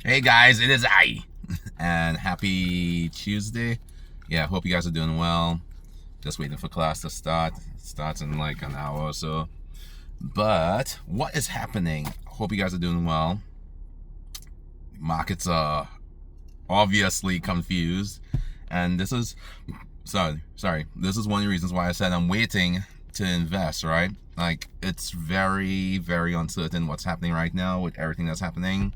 Hey guys, it is I, and happy Tuesday. Yeah, hope you guys are doing well. Just waiting for class to start. It starts in like an hour or so. But what is happening? Hope you guys are doing well. Markets are obviously confused, and this is sorry. This is one of the reasons why I said I'm waiting to invest. Right? Like it's very uncertain what's happening right now with everything that's happening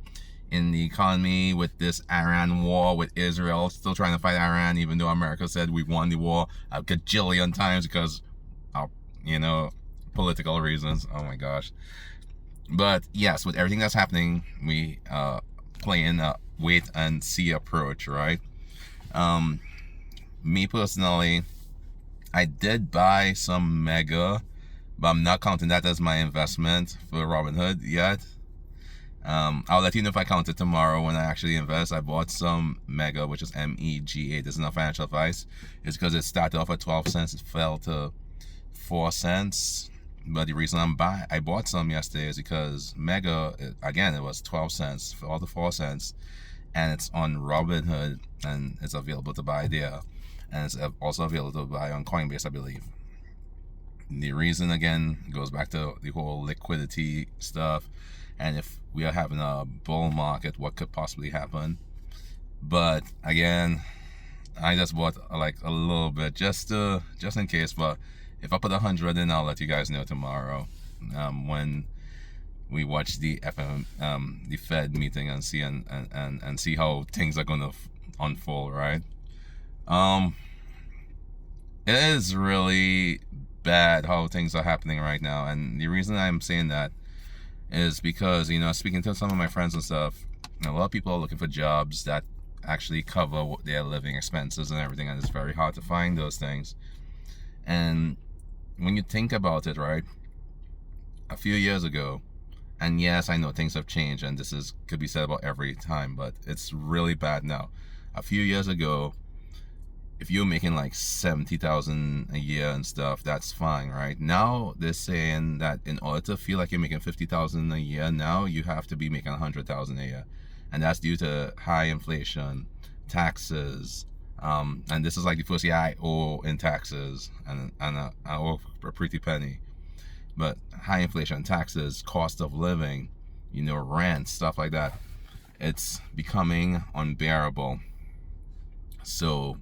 in the economy with this Iran war with Israel, still trying to fight Iran, even though America said we won the war a gajillion times because of, political reasons. Oh my gosh. But yes, with everything that's happening, we playing a wait and see approach, right? Um, Me personally, I did buy some Mega, but I'm not counting that as my investment for Robinhood yet. I'll let you know if I count it tomorrow when I actually invest. I bought some Mega, which is MEGA. This is not financial advice. It's because it started off at 12 cents. It fell to 4 cents. But the reason I bought some yesterday is because Mega, again, it was 12 cents, fell to 4 cents. And it's on Robinhood and it's available to buy there. And it's also available to buy on Coinbase, I believe. The reason again goes back to the whole liquidity stuff, and if we are having a bull market, what could possibly happen. But again, I just bought like a little bit just in case. But if I put 100 in, I'll let you guys know tomorrow when we watch the the Fed meeting and see and see how things are gonna unfold, right? um it is really bad how things are happening right now, and the reason I'm saying that is because, speaking to some of my friends and stuff, a lot of people are looking for jobs that actually cover their living expenses and everything, and it's very hard to find those things. And when you think about it, right, a few years ago, and yes, I know things have changed, and this is could be said about every time, but it's really bad now. A few years ago, if you're making like 70,000 a year and stuff, that's fine, right? Now they're saying that in order to feel like you're making 50,000 a year, now you have to be making 100,000 a year, and that's due to high inflation, taxes, and this is like the first year I owe in taxes, and I owe a pretty penny. But high inflation, taxes, cost of living, rent, stuff like that, it's becoming unbearable. So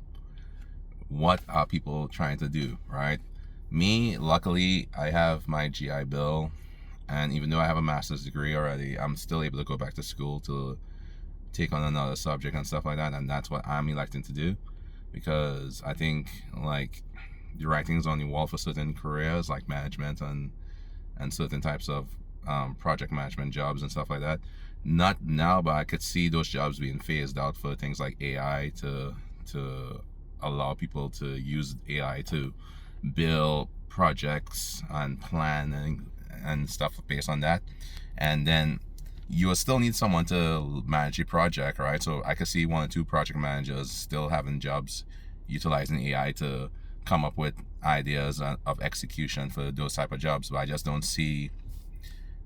what are people trying to do, right? Me, luckily, I have my GI Bill, and even though I have a master's degree already, I'm still able to go back to school to take on another subject and stuff like that, and that's what I'm electing to do, because I think like the writing's on the wall for certain careers like management and certain types of project management jobs and stuff like that. Not now, but I could see those jobs being phased out for things like AI to allow people to use AI to build projects and planning and stuff based on that. And then you will still need someone to manage a project, right? So I could see one or two project managers still having jobs utilizing AI to come up with ideas of execution for those type of jobs. But I just don't see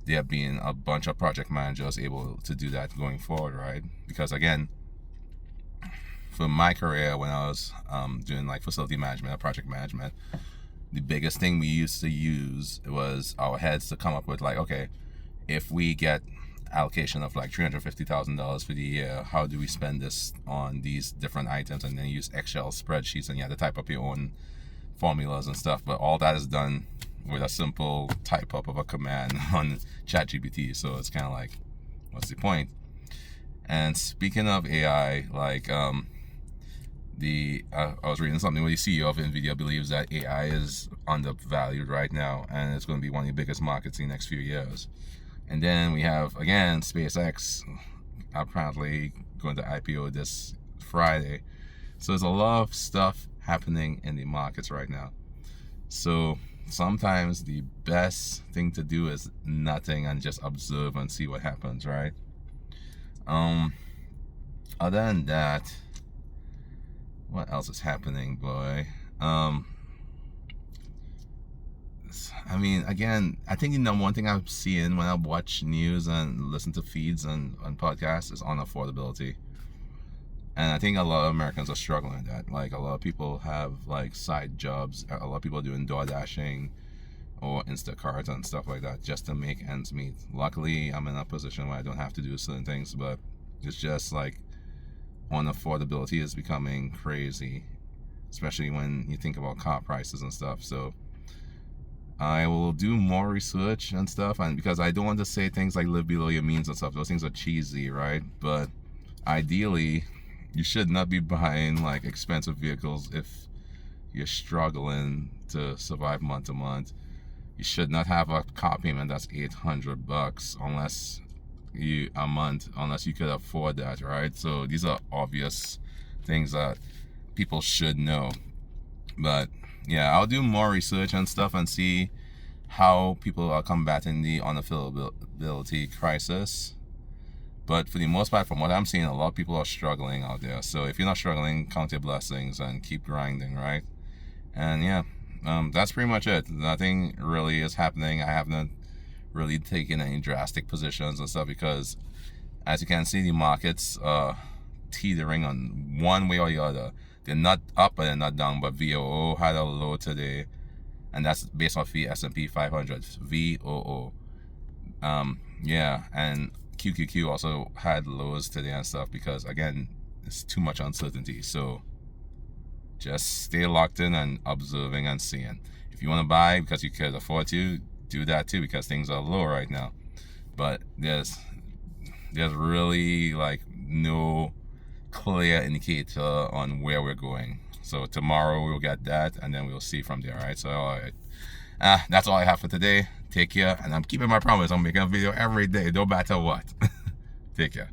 there being a bunch of project managers able to do that going forward, right? Because again, for my career, when I was doing like facility management or project management, the biggest thing we used to use was our heads to come up with like, okay, if we get allocation of like $350,000 for the year, how do we spend this on these different items? And then use Excel spreadsheets, and you have to type up your own formulas and stuff. But all that is done with a simple type up of a command on ChatGPT. So it's kind of like, what's the point? And speaking of AI, like I was reading something where the CEO of Nvidia believes that AI is undervalued right now, and it's going to be one of the biggest markets in the next few years. And then we have again SpaceX apparently going to IPO this Friday. So there's a lot of stuff happening in the markets right now. So sometimes the best thing to do is nothing and just observe and see what happens, right? Um, Other than that, what else is happening, boy? I mean, again, I think the number one thing I'm seeing when I watch news and listen to feeds and podcasts is on affordability. And I think a lot of Americans are struggling with that. Like, a lot of people have like side jobs. A lot of people are doing door dashing or Instacart and stuff like that just to make ends meet. Luckily, I'm in a position where I don't have to do certain things, but it's just like on affordability is becoming crazy, especially when you think about car prices and stuff. So I will do more research and stuff, and because I don't want to say things like live below your means and stuff. Those things are cheesy, right? But ideally, you should not be buying like expensive vehicles if you're struggling to survive month to month. You should not have a car payment that's $800 unless you could afford that, right? So these are obvious things that people should know. But yeah, I'll do more research and stuff and see how people are combating the unaffordability crisis. But for the most part, from what I'm seeing, a lot of people are struggling out there. So if you're not struggling, count your blessings and keep grinding, right? And yeah, that's pretty much it. Nothing really is happening. I haven't really taken any drastic positions and stuff because, as you can see, the markets are teetering on one way or the other. They're not up but they're not down. But VOO had a low today, and that's based off the S&P 500. VOO. Yeah, and QQQ also had lows today and stuff because, again, it's too much uncertainty. So just stay locked in and observing and seeing. If you want to buy because you can afford to, do that too because things are low right now. But there's really like no clear indicator on where we're going. So tomorrow we'll get that and then we'll see from there, right? So all right. That's all I have for today. Take care, and I'm keeping my promise. I'm making a video every day, no matter what. Take care.